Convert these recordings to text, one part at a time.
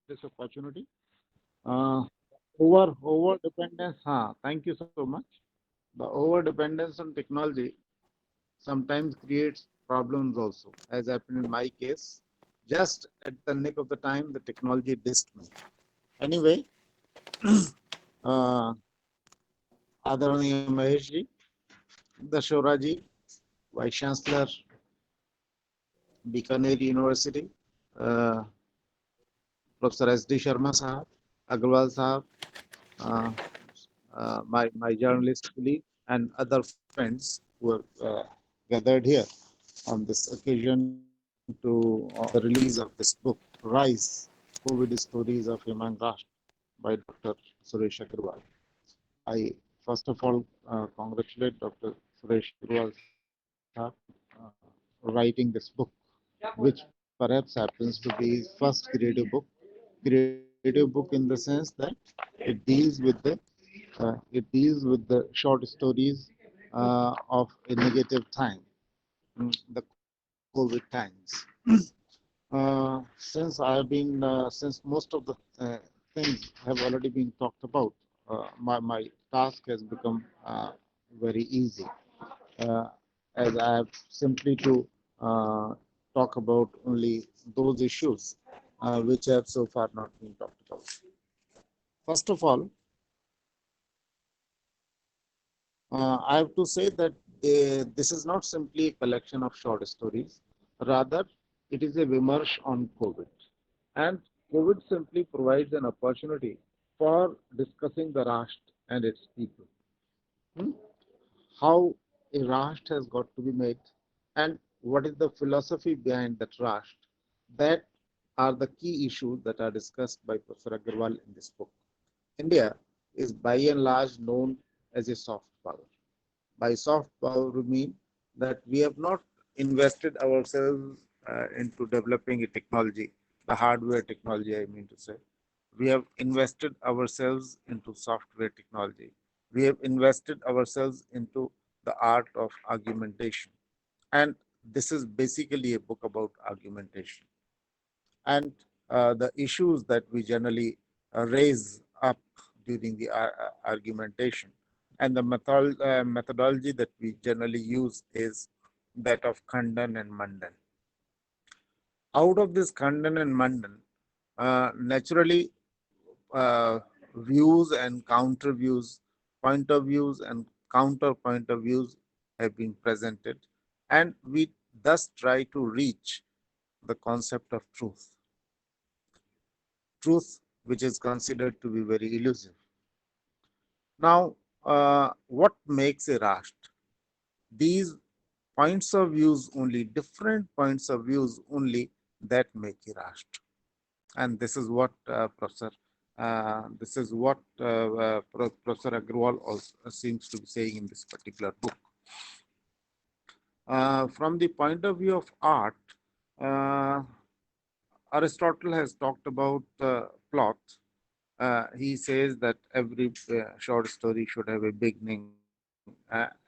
this opportunity. Over dependence. Thank you so much. The over dependence on technology sometimes creates problems also, as happened in my case. Just at the nick of the time, the technology dissed me. Anyway, uh, Adaraniya Maheshji, Dashoraji, Vice Chancellor, Bikaner University, uh, Professor S.D. Sharma Sahab, Agarwal Sahab, uh, my journalist colleague, and other friends who have gathered here on this occasion to the release of this book, Rise, COVID Stories of Hemang Rashtra by Dr. Suresh Agarwal. I first of all congratulate Dr. Suresh Agarwal Sahab writing this book, which perhaps happens to be his first creative book in the sense that it deals with the short stories of a negative time, the COVID times. Since I have been, since most of the things have already been talked about, my task has become very easy, uh, as I have simply to talk about only those issues which have so far not been talked about. First of all, I have to say that this is not simply a collection of short stories. Rather, it is a vimarsh on COVID. And COVID simply provides an opportunity for discussing the Rashtra and its people. Hmm? How a Rashtra has got to be made and what is the philosophy behind that Rashtra. That are the key issues that are discussed by Professor Agarwal in this book. India is by and large known as a soft power. By soft power, we mean that we have not invested ourselves into developing a technology, the hardware technology, I mean to say. We have invested ourselves into software technology. We have invested ourselves into the art of argumentation. And this is basically a book about argumentation. And the issues that we generally raise up during the argumentation. And the methodology that we generally use is that of Khandan and Mandan. Out of this Khandan and Mandan, naturally, uh, views and counter views, point of views and counter point of views have been presented. And we thus try to reach the concept of truth which is considered to be very elusive. Now, what makes a Rashtra? These points of views only, different points of views only that make a Rashtra. And this is what Professor Agarwal also seems to be saying in this particular book. From the point of view of art, uh, Aristotle has talked about plot. He says that every short story should have a beginning,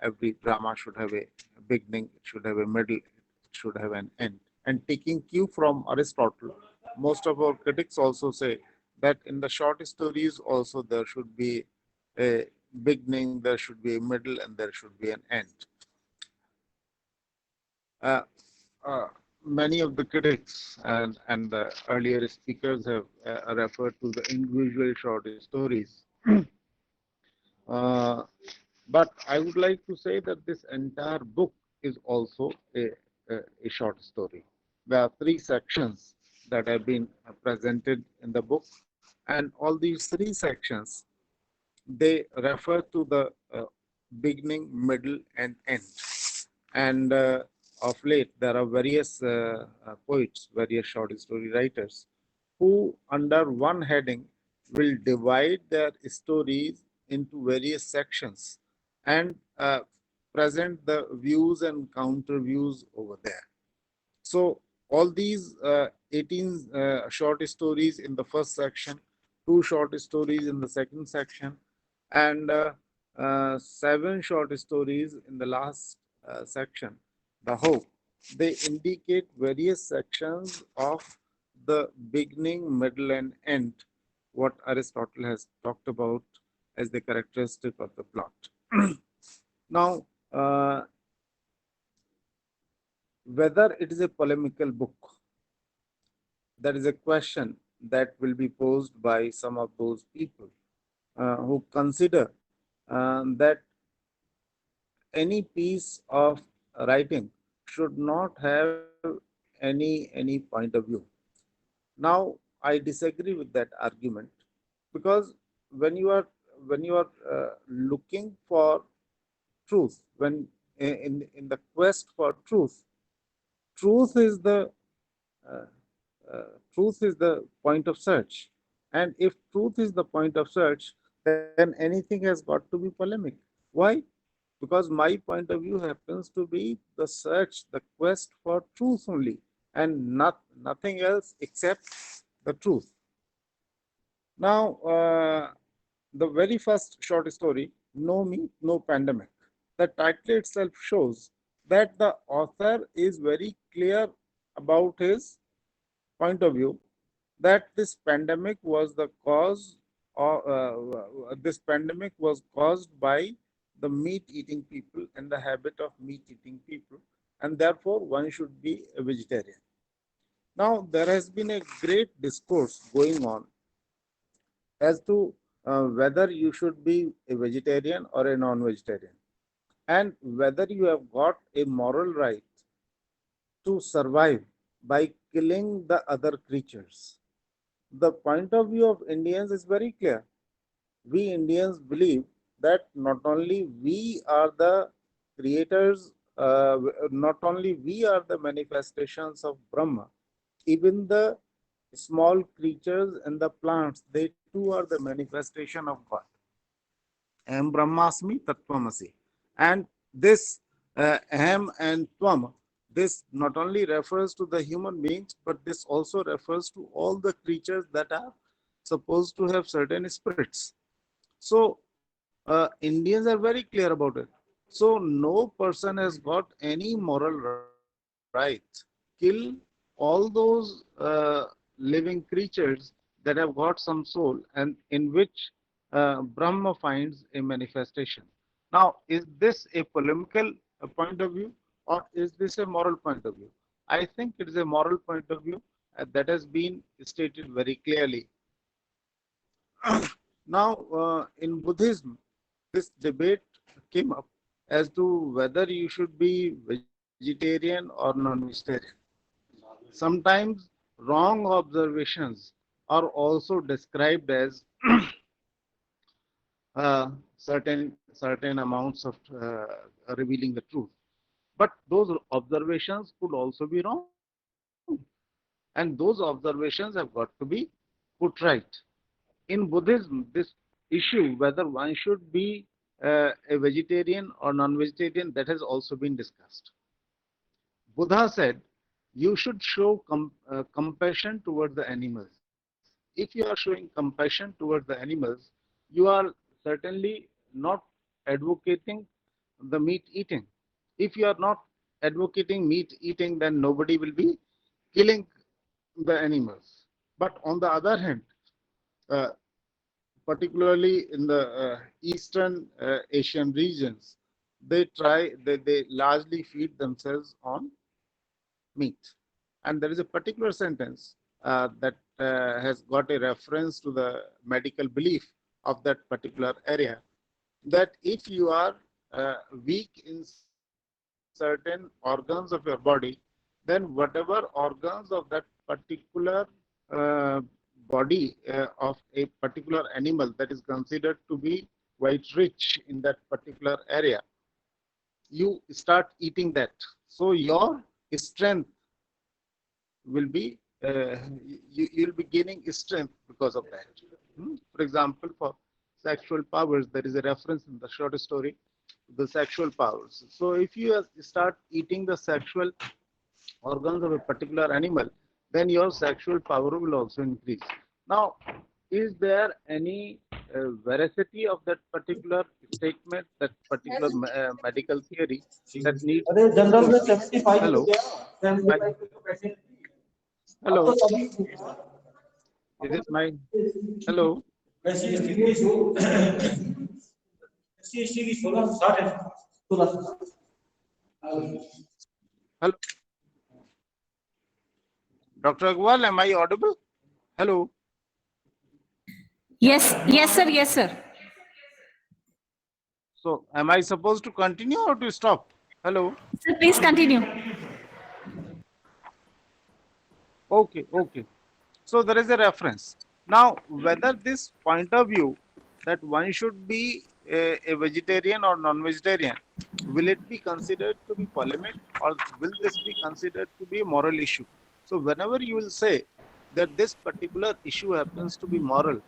every drama should have a beginning, it should have a middle, it should have an end. And taking cue from Aristotle, most of our critics also say that in the short stories also there should be a beginning, there should be a middle, and there should be an end. Uh, uh, Many of the critics and the earlier speakers have referred to the individual short stories. Uh, but I would like to say that this entire book is also a short story. There are three sections that have been presented in the book, and all these three sections they refer to the beginning, middle, and end. And of late, there are various poets, various short story writers, who, under one heading, will divide their stories into various sections and present the views and counter views over there. So, all these 18 short stories in the first section, two short stories in the second section, and seven short stories in the last section, the whole, they indicate various sections of the beginning, middle, and end, what Aristotle has talked about as the characteristic of the plot. Now, whether it is a polemical book, that is a question that will be posed by some of those people who consider that any piece of writing should not have any point of view. Now, I disagree with that argument, because when you are looking for truth, when in the quest for truth, truth is the uh, truth is the point of search. And if truth is the point of search, then anything has got to be polemic. Why? Because my point of view happens to be the search, the quest for truth only, and nothing else except the truth. Now, the very first short story, No Meat, No Pandemic, the title itself shows that the author is very clear about his point of view, that this pandemic was the cause, or this pandemic was caused by the meat eating people and the habit of meat eating people, and therefore one should be a vegetarian. Now, there has been a great discourse going on as to whether you should be a vegetarian or a non-vegetarian, and whether you have got a moral right to survive by killing the other creatures. The point of view of Indians is very clear. We Indians believe that not only we are the creators, not only we are the manifestations of Brahma, even the small creatures and the plants, they too are the manifestation of God. Aham Brahmasmi Tattvamasi. And this Aham and Tvam, this not only refers to the human beings, but this also refers to all the creatures that are supposed to have certain spirits. So, Indians are very clear about it. So, no person has got any moral right kill all those living creatures that have got some soul, and in which Brahma finds a manifestation. Now, is this a polemical point of view, or is this a moral point of view? I think it is a moral point of view that has been stated very clearly. Now, in Buddhism, this debate came up as to whether you should be vegetarian or non-vegetarian. Sometimes wrong observations are also described as certain amounts of revealing the truth. But those observations could also be wrong, and those observations have got to be put right. In Buddhism, this issue whether one should be a vegetarian or non-vegetarian, that has also been discussed. Buddha said you should show compassion towards the animals. If you are showing compassion towards the animals, you are certainly not advocating the meat eating. If you are not advocating meat eating, then nobody will be killing the animals. But on the other hand, uh, particularly in the eastern Asian regions, they largely feed themselves on meat. And there is a particular sentence that has got a reference to the medical belief of that particular area, that if you are weak in certain organs of your body, then whatever organs of that particular uh, body of a particular animal that is considered to be quite rich in that particular area, you start eating that. So your strength will be you'll be gaining strength because of that. For example, for sexual powers, there is a reference in the short story to the sexual powers. So if you start eating the sexual organs of a particular animal, then your sexual power will also increase. Now, is there any veracity of that particular statement, that particular medical theory that needs अरे general में proof? 75 Hello, हो गया my 75 पे तो पैसे Hello. Is it my? Hello. Hello. Dr. Agarwal, am I audible? Hello. Yes, yes, sir. Yes, sir. So, am I supposed to continue or to stop? Hello. Sir, please continue. Okay. Okay. So there is a reference. Now, whether this point of view that one should be a vegetarian or non-vegetarian, will it be considered to be polemic or will this be considered to be a moral issue? So whenever you will say that this particular issue happens to be moral,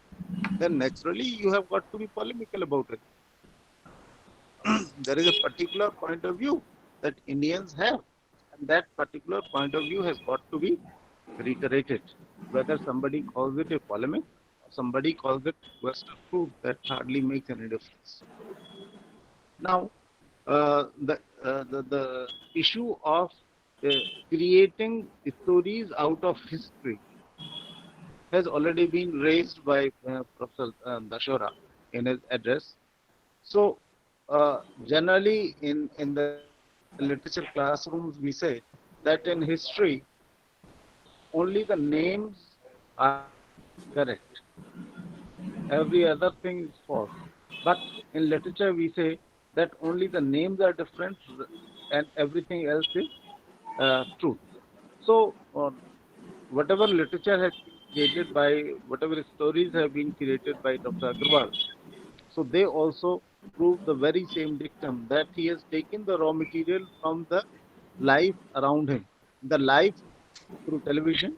then naturally you have got to be polemical about it. There is a particular point of view that Indians have, and that particular point of view has got to be reiterated. Whether somebody calls it a polemic or somebody calls it Western food, that hardly makes any difference. Now, the issue of creating stories out of history has already been raised by Professor Dashora in his address. So, generally in the literature classrooms, we say that in history, only the names are correct. Every other thing is false. But in literature, we say that only the names are different and everything else is truth. So, whatever literature has been created by, whatever stories have been created by Dr. Agarwal, so they also prove the very same dictum that he has taken the raw material from the life around him, the life through television,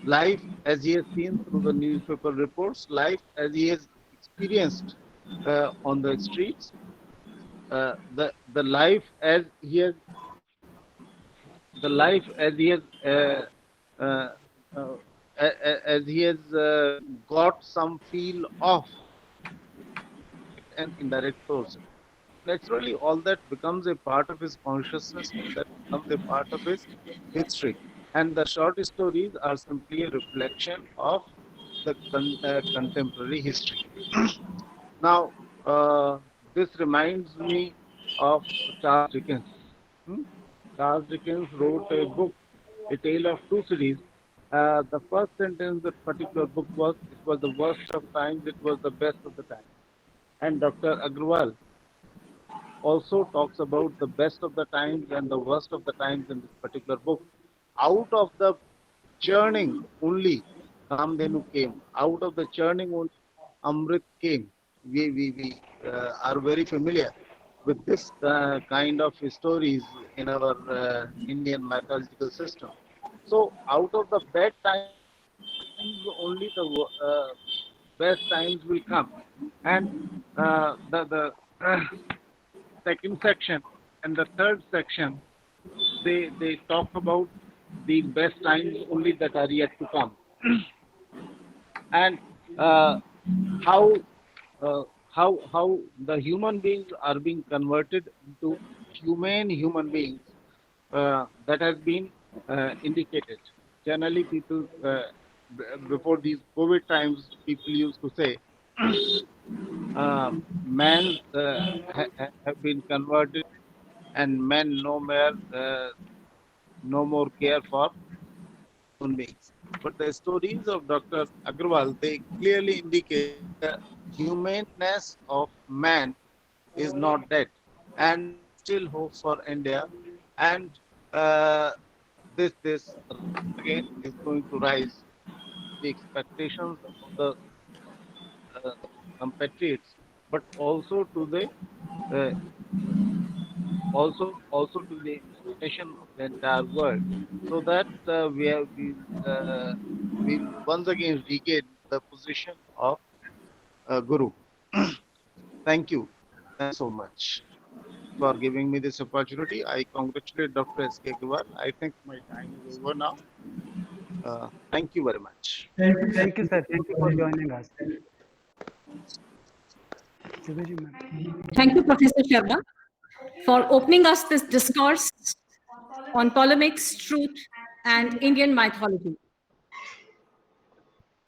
life as he has seen through the newspaper reports, life as he has experienced on the streets, the life as he has the life as he has uh, uh, as he has got some feel of and indirect sources. Naturally, all that becomes a part of his consciousness, all that becomes a part of his history. And the short stories are simply a reflection of the contemporary history. Now, this reminds me of Charles Dickens. Hmm? Charles Dickens wrote a book, A Tale of Two Cities. The first sentence of that particular book was, "It was the worst of times, it was the best of the times." And Dr. Agrawal also talks about the best of the times and the worst of the times in this particular book. Out of the churning only Kamdhenu came. Out of the churning only Amrit came. We are very familiar with this kind of stories in our Indian mythological system. So out of the bad times only the best times will come. And the second section and the third section, they talk about the best times only that are yet to come. And how how the human beings are being converted into humane human beings, that has been indicated. Generally, people before these COVID times, people used to say men have been converted and men no more care for human beings. But the stories of Dr. Agrawal, they clearly indicate the humaneness of man is not dead, and still hope for India. And uh, this again is going to rise the expectations of the compatriots, but also to the uh, also to the expectation of the entire world, so that we once again regain the position of Guru. Thank you. Thanks so much for giving me this opportunity. I congratulate Dr. S.K. Agrawal. I think my time is over now. Thank you very much. Thank you, sir. Thank you for joining us. Thank you, Professor Sharma, for opening us this discourse on polemics, truth, and Indian mythology.